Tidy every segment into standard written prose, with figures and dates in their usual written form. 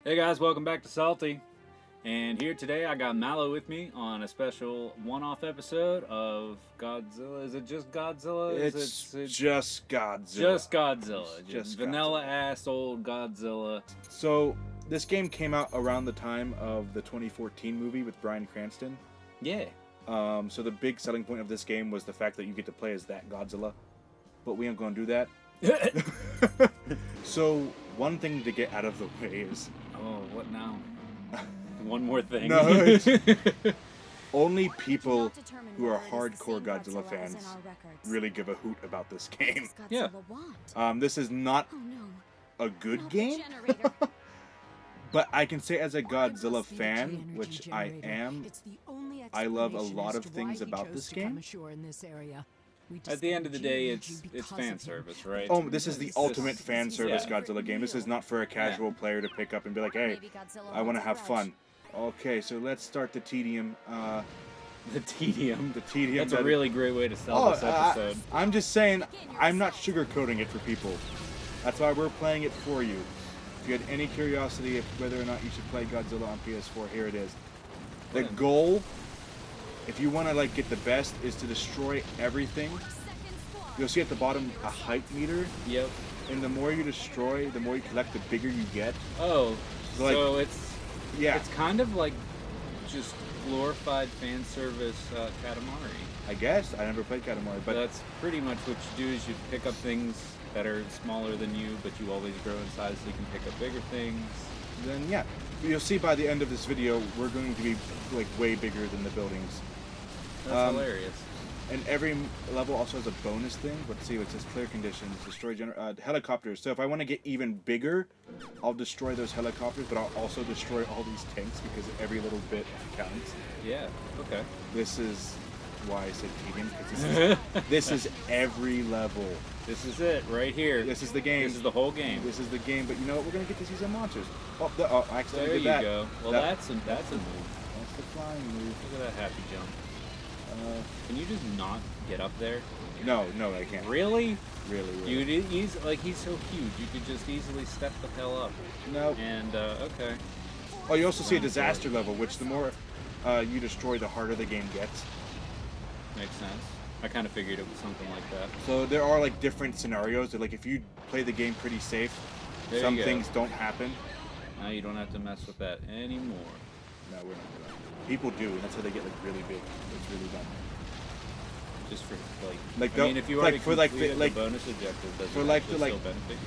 Hey guys, welcome back to Salty. And here today I got Mallow with me on a special one-off episode of Godzilla. Is it just Godzilla? It's just Godzilla. Just Godzilla. Just vanilla-ass old Godzilla. So, this game came out around the time of the 2014 movie with Bryan Cranston. Yeah. So the big selling point of this game was the fact that you get to play as that Godzilla. But we ain't gonna do that. So, one thing to get out of the way is... Oh, what now? One more thing. No, only people who are hardcore Godzilla fans really give a hoot about this game. Yeah. This is not a good game, but I can say as a Godzilla fan, which I am, I love a lot of things about this game. At the end of the day, it's fan service, right? Oh, this is the ultimate fan service Godzilla game. This is not for a casual player to pick up and be like, hey, I want to have fun. Okay, so let's start the tedium. The tedium. The tedium. That's a really great way to sell this episode. I'm just saying, I'm not sugarcoating it for people. That's why we're playing it for you. If you had any curiosity of whether or not you should play Godzilla on PS4, here it is. The goal, if you want to like get the best, is to destroy everything. You'll see at the bottom a height meter. Yep. And the more you destroy, the more you collect, the bigger you get. Oh, so it's kind of like just glorified fan service Katamari. I guess. I never played Katamari, but that's pretty much what you do is you pick up things that are smaller than you, but you always grow in size so you can pick up bigger things. Then yeah, you'll see by the end of this video, we're going to be like way bigger than the buildings. That's hilarious. And every level also has a bonus thing. Let's see, it says clear conditions, destroy helicopters. So if I want to get even bigger, I'll destroy those helicopters, but I'll also destroy all these tanks because every little bit counts. Yeah, okay. This is why I said tedium, because this is every level. This is it, right here. This is the game. This is the whole game. This is the game, but you know what? We're going to get to see some monsters. Oh, I accidentally did that. There you go. Well, that's a move. That's the flying move. Look at that happy jump. Can you just not get up there? No, I can't. Really? Really. He's so huge. You could just easily step the hell up. No. And okay. Oh, you also see a disaster level, which the more you destroy, the harder the game gets. Makes sense. I kind of figured it was something like that. So there are like different scenarios. Like if you play the game pretty safe, some things don't happen. Now you don't have to mess with that anymore. No, we're not doing that. People do, and that's how they get like really big. It's really dumb. Just for like I mean, if you already completed the bonus objective, does for it like still benefit you?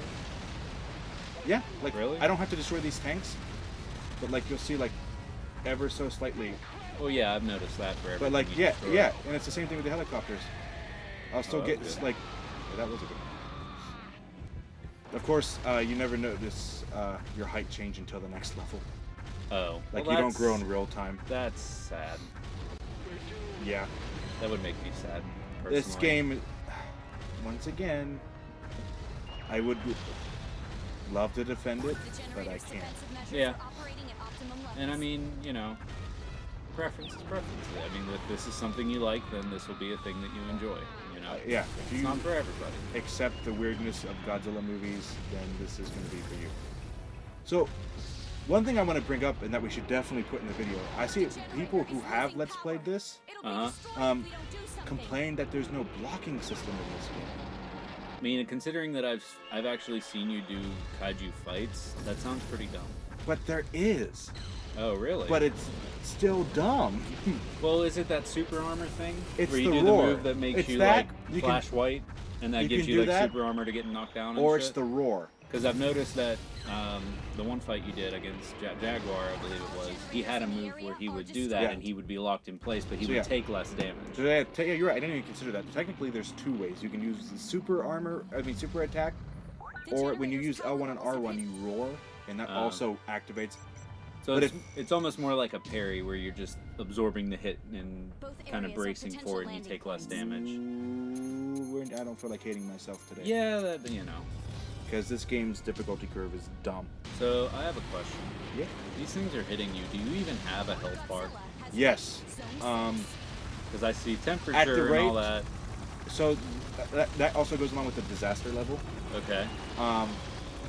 Yeah, like really? I don't have to destroy these tanks, but like you'll see like ever so slightly. Oh yeah, I've noticed that for everything. But like yeah, and it's the same thing with the helicopters. I'll still get like that was a good one. Of course, you never notice your height change until the next level. Oh. Like you don't grow in real time. That's sad. Yeah. That would make me sad. Personally. This game, once again, I would love to defend it, but I can't. Yeah. And I mean, you know, preference is preference. I mean, if this is something you like, then this will be a thing that you enjoy. You know. Yeah. If it's not for everybody. Accept the weirdness of Godzilla movies, then this is going to be for you. So. One thing I want to bring up and that we should definitely put in the video, I see people who have Let's Played this complain that there's no blocking system in this game. I mean, considering that I've actually seen you do kaiju fights, that sounds pretty dumb. But there is. Oh, really? But it's still dumb. Well, is it that super armor thing? It's where you the do roar. the move that makes it's you that, like flash white, and that gives you like super armor to get knocked down and or shit? It's the roar. Because I've noticed that the one fight you did against Jaguar, I believe it was, he had a move where he would do that and he would be locked in place, but he would take less damage. So yeah, you're right. I didn't even consider that. Technically, there's two ways. You can use the super attack, or when you use L1 and R1, you roar, and that also activates. So it's almost more like a parry where you're just absorbing the hit and kind of bracing for it and you take less damage. I don't feel like hating myself today. Yeah, that, you know. Because this game's difficulty curve is dumb. So, I have a question. Yeah? These things are hitting you. Do you even have a health bar? Yes. Because I see temperature and all that. So, that also goes along with the disaster level. Okay.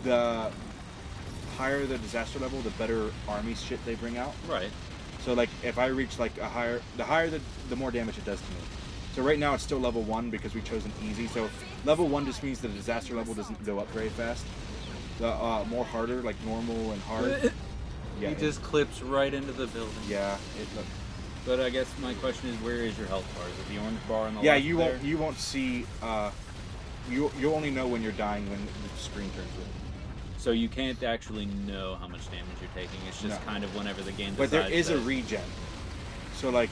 The higher the disaster level, the better army shit they bring out. Right. So like if I reach like the higher the more damage it does to me. So right now it's still level 1 because we chose an easy. So level 1 just means the disaster level doesn't go up very fast. The more harder, like normal and hard. Yeah, he just clips right into the building. Yeah. But I guess my question is, where is your health bar? Is it the orange bar on the left? Yeah, you won't see. You'll only know when you're dying when the screen turns red. So you can't actually know how much damage you're taking. It's just kind of whenever the game decides. But there is a regen. So like,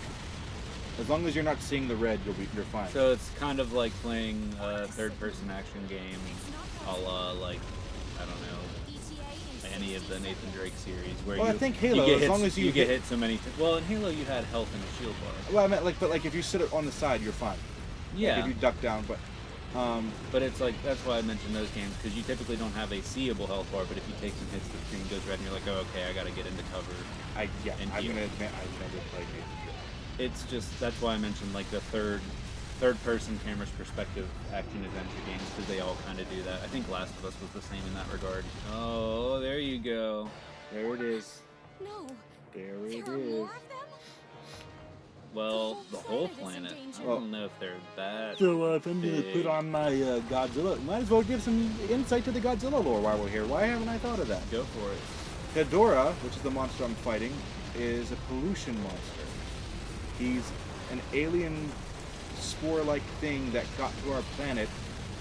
as long as you're not seeing the red, you're fine. So it's kind of like playing a third-person action game, a la like, I don't know, any of the Nathan Drake series, where I think Halo, as long as you get hit so many. Well, in Halo you had health and a shield bar. Well, I meant like, but like if you sit on the side, you're fine. Yeah. Like if you duck down, but. But it's like, that's why I mentioned those games, because you typically don't have a seeable health bar, but if you take some hits, the screen goes red, and you're like, oh, okay, I gotta get into cover. I'm gonna admit I've never played Nathan Drake. It's just, that's why I mentioned like the third-person camera's perspective action adventure games, because they all kind of do that. I think Last of Us was the same in that regard. Oh, there you go. There it is. No. There it There are is. more of them? Well, the whole planet. I don't know if they're that. So if I'm gonna put on my Godzilla, might as well give some insight to the Godzilla lore while we're here. Why haven't I thought of that? Go for it. Ghidorah, which is the monster I'm fighting, is a pollution monster. He's an alien spore-like thing that got to our planet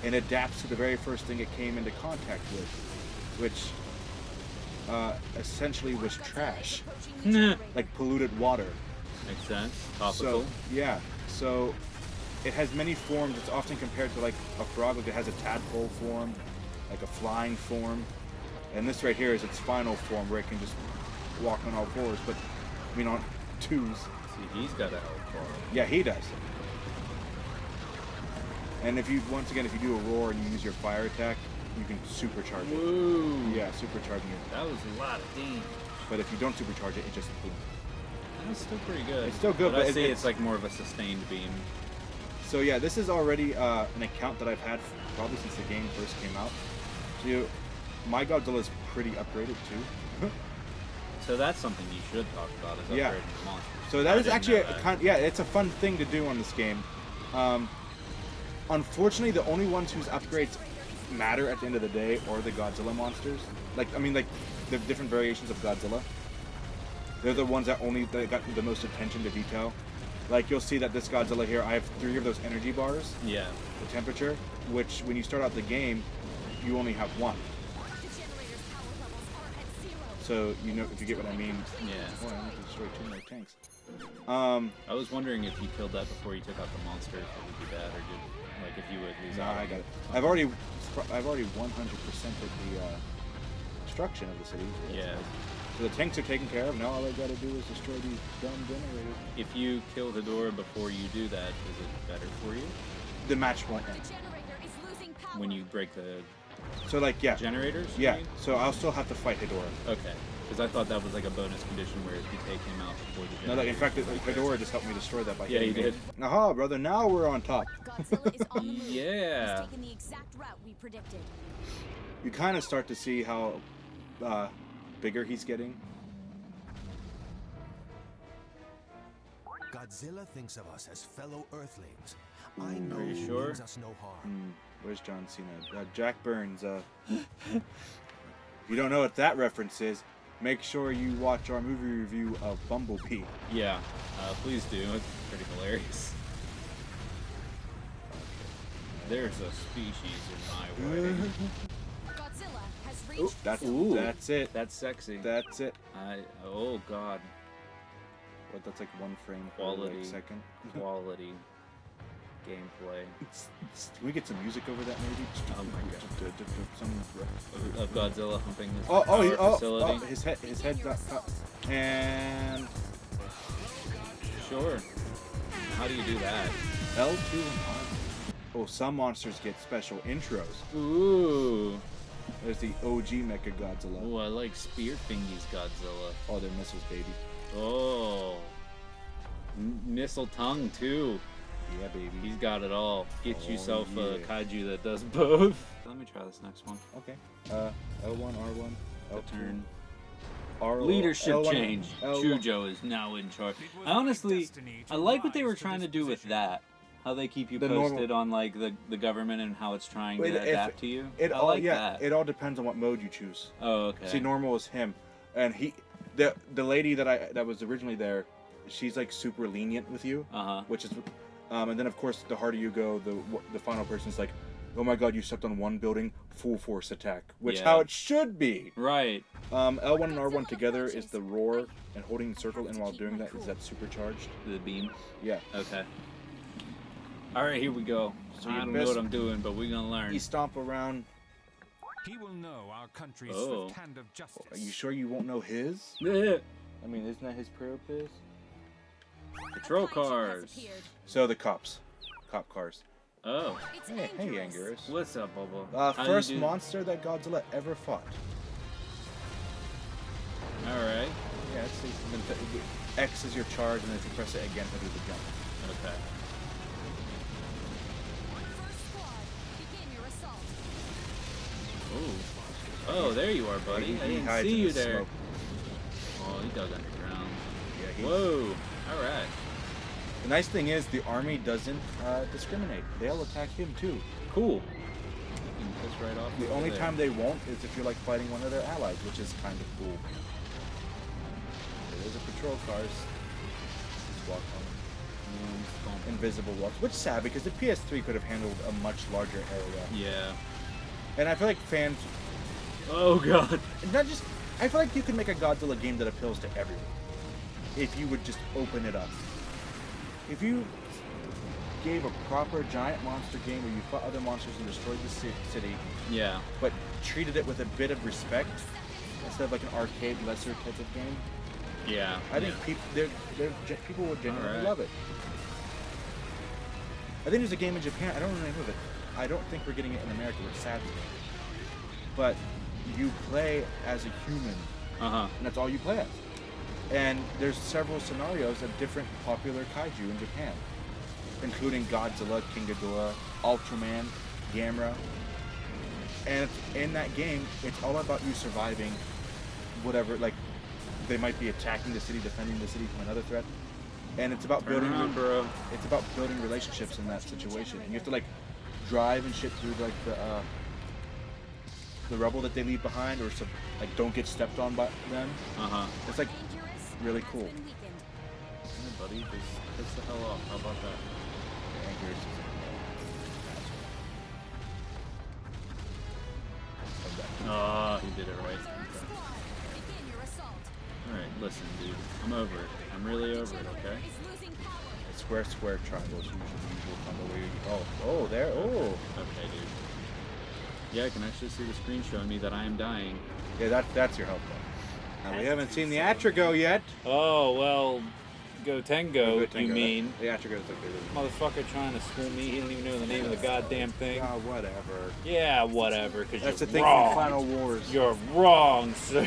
and adapts to the very first thing it came into contact with, which essentially was trash, like polluted water. Makes sense. Topical. So, yeah. So it has many forms. It's often compared to like a frog. Like it has a tadpole form, like a flying form. And this right here is its final form, where it can just walk on all fours, but I mean on twos. See, he's got a health bar. Yeah, he does. And if you, once again, if you do a roar and you use your fire attack, you can supercharge it. Woo! Yeah, supercharging it. That was a lot of damage. But if you don't supercharge it, it just boom. That's still pretty good. It's still good, but I see it's like more of a sustained beam. So yeah, this is already an account that I've had probably since the game first came out. So my Godzilla is pretty upgraded too. So that's something you should talk about, is upgrading the monsters. So that is actually it's a fun thing to do on this game. Unfortunately, the only ones whose upgrades matter at the end of the day are the Godzilla monsters. Like the different variations of Godzilla. They're the ones that got the most attention to detail. Like you'll see that this Godzilla here, I have 3 of those energy bars. Yeah. The temperature, which when you start out the game, you only have 1. So you know, if you get what I mean. Yeah. Oh, I need to destroy 2 more tanks. I was wondering if you killed that before you took out the monster, if it would be bad, or if you would lose out. I got it. I've already 100%ed the destruction of the city. Yeah. So the tanks are taken care of. Now all I gotta do is destroy these dumb generators. If you kill Ghidorah before you do that, is it better for you? The match won't end. When you break the generators? you Yeah. mean? So I'll still have to fight Ghidorah. Okay. Because I thought that was like a bonus condition where if you take him out before the No, generator. in fact, Ghidorah just helped me destroy that by Yeah, he hitting me. did. Aha, brother, now we're on top. Godzilla is on the move. Yeah. He's taken the exact route we predicted. You kind of start to see how bigger he's getting. Godzilla thinks of us as fellow Earthlings. I know Are you he sure? means us no harm. Where's John Cena? Jack Burns. If you don't know what that reference is, make sure you watch our movie review of Bumblebee. Yeah. Please do. It's pretty hilarious. There's a species in my way. Godzilla has reached That's it. That's sexy. That's it. Oh god. What? That's like 1 frame per Quality. second. Quality. Gameplay. Can we get some music over that maybe? Oh my Some, Of Godzilla humping this power facility. His head got cut. And Sure. How do you do that? L2 and R. Oh, some monsters get special intros. Ooh. There's the OG Mecha Godzilla. Ooh, I like Spear Fingies Godzilla. Oh, they're missiles, baby. Oh. Missile tongue, too. Yeah, baby. He's got it all. Get Oh, yourself a yeah. kaiju that does both. Let me try this next one. Okay. L1, R1. the L2. turn. R Leadership L1 change. L1. Chujo is now in charge. I honestly, I like what they were trying to do with that. How they keep you The posted on like the government and how it's trying to adapt to you. It I all like yeah. that. It all depends on what mode you choose. Oh, okay. See, normal is him, and the lady that was originally there, she's like super lenient with you, which is, and then of course the harder you go, the final person's like, oh my god, you stepped on one building, full force attack, which how it should be. Right. L1 and R1 together is the roar, and holding the circle, and while doing that is that supercharged. The beam. Yeah. Okay. All right, here we go. So I your don't know best- what I'm doing, but we're gonna learn. You stomp around. He will know our country's Oh. swift hand of justice. Are you sure you won't know his? Yeah. I mean, isn't that his purpose? Patrol A kaiju has cars. appeared. So the cops, cop cars. Oh. It's Hey, dangerous. Angerus. What's up, Bobo? How First you do? monster that Godzilla ever fought. All right. Yeah, X is your charge, and then if you press it again, it'll do the jump. Okay. First squad, begin your assault. Ooh. Oh, there you are, buddy. He I didn't hides see in you the there. smoke. Oh, he dug underground. Yeah, he's- Whoa. All right. The nice thing is the army doesn't discriminate. They'll attack him too. Cool. You can piss right off. The over only there. time they won't is if you're like fighting one of their allies, which is kind of cool. There's a patrol cars. Just walk on them. Invisible walks, which is sad because the PS3 could have handled a much larger area. Yeah. And I feel like fans, Oh god. not just, I feel like you could make a Godzilla game that appeals to everyone. If you would just open it up. If you gave a proper giant monster game where you fought other monsters and destroyed the city, Yeah. but treated it with a bit of respect instead of like an arcade lesser type of game, Yeah. I think people would genuinely Alright. love it. I think there's a game in Japan. I don't know the name of it. I don't think we're getting it in America, which sadly. But you play as a human, Uh-huh. and that's all you play as. And there's several scenarios of different popular kaiju in Japan, including Godzilla, King Ghidorah, Ultraman, Gamera. And in that game, it's all about you surviving whatever, like, they might be attacking the city, defending the city from another threat. And it's about Turn building around, bro. it's about building relationships in that situation. And you have to like drive and shit through like the rubble that they leave behind, or like don't get stepped on by them. Uh-huh. It's like Dangerous really has cool. been weakened. Hey, buddy, just piss the hell off. How about that? Angerus is Oh, he did it right. Third Okay. squad, begin your assault. Alright, listen, dude. I'm over it. I'm really over it, okay? Is losing power. Square, square, triangles, usual combo where you, oh, there, oh. Okay, dude. Yeah, I can actually see the screen showing me that I am dying. Yeah, that's your health bar. Now, we haven't seen the Atrigo yet. Oh, well, Gotengo, Gotengo, you mean? The Atrigo's like the Motherfucker trying to school me. He didn't even know the name of the goddamn thing. Ah, whatever. Yeah, whatever, because That's the you're thing wrong. from Final Wars. You're wrong, sir.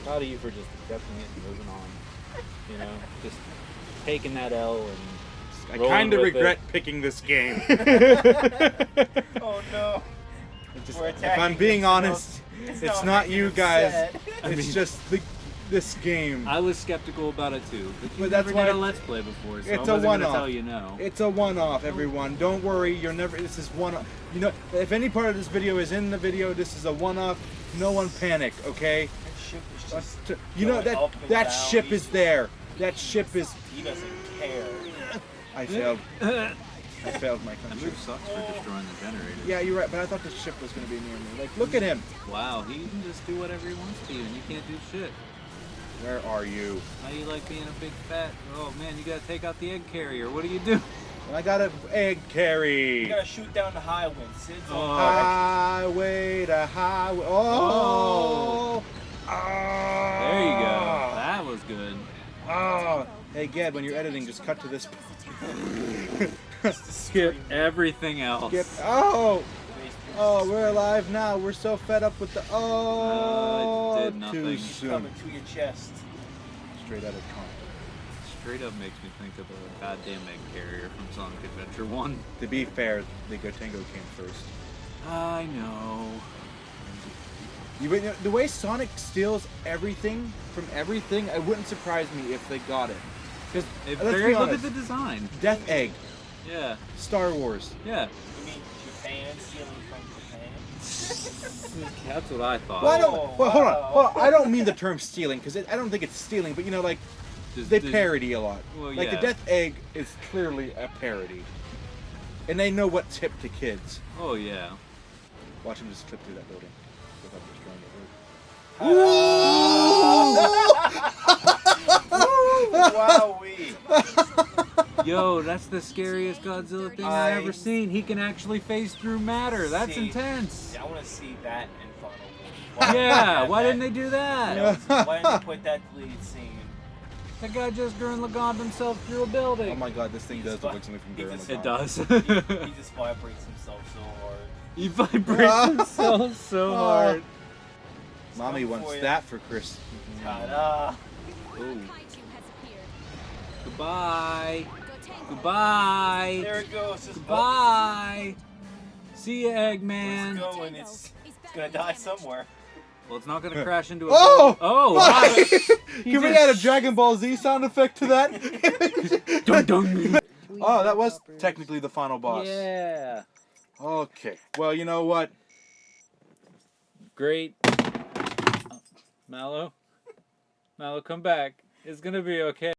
Proud of you for just accepting it and moving on. You know, just taking that L and I rolling kind of with regret picking this game. Oh no. Just, We're if attacking I'm being this, honest, it's it's not not making you him guys. sad. It's just this game. I was skeptical about it too, but you But that's never did a why- Let's Play before, so I It's a wasn't gonna one-off. tell you no. It's a one-off, everyone. Don't worry. You're never. This is one. You know, if any part of this video is in the video, this is a one-off. No one panic, okay? That ship is just You know going that up and that down. ship is there. That ship is. He doesn't care. I failed. I failed my That country. move sucks for destroying the generator. Yeah, you're right. But I thought the ship was gonna be near me. Like, look at him. Wow, he can just do whatever he wants to, and you can't do shit. Where are you? How you like being a big fat? Oh man, you gotta take out the egg carrier. What do you do? I got an egg carry. You gotta shoot down the high wind. Sid's Oh. on Highway to highway. Oh. There you go. That was good. Oh. Hey, Ged, when you're editing, just cut to this. Skip everything else. Skip. Oh. Oh, we're alive now. We're so fed up with the. Oh. did nothing. Too He's soon. coming to your chest. Straight out of Con. Straight up makes me think of a goddamn egg carrier from Sonic Adventure 1. To be fair, the Gotengo came first. I know. The way Sonic steals everything from everything, it wouldn't surprise me if they got it. Because let's be Look at honest, the design. Death Egg, Yeah. Star Wars. Yeah. You mean Japan stealing from Japan? That's what I thought. Well, I don't. Oh, Well, hold wow. on. Hold on. I don't mean the term stealing because I don't think it's stealing, but you know, like they parody a lot. Well, Like the yeah. Death Egg is clearly a parody, and they know what's hip to kids. Oh yeah. Watch him just clip through that building without destroying it. Wowee. Yo, that's the scariest Godzilla thing I've ever seen. He can actually phase through matter. That's See, intense. I want to see that in Final War. Yeah, why didn't they do that? Why didn't they put that lead scene? That guy just Gurren Laganned himself through a building. Oh my god, this thing does look like something from Gurren It Lagann. does. He just vibrates himself so hard. He vibrates himself so hard. Mommy Come wants for ya. that for Chris. Ta-da. Oh. Kaiju has appeared. Goodbye. Go tango. Goodbye. There it goes. Just Goodbye. See ya, Where's Eggman. it going? It's gonna die somewhere. Well, it's not gonna crash into a Oh! Oh! Hi. Can we add a Dragon Ball Z sound effect to that? Dun, dun. Oh, that was technically the final boss. Yeah. Okay. Well, you know what? Great. Mallow. Mallow, come back. It's gonna be okay.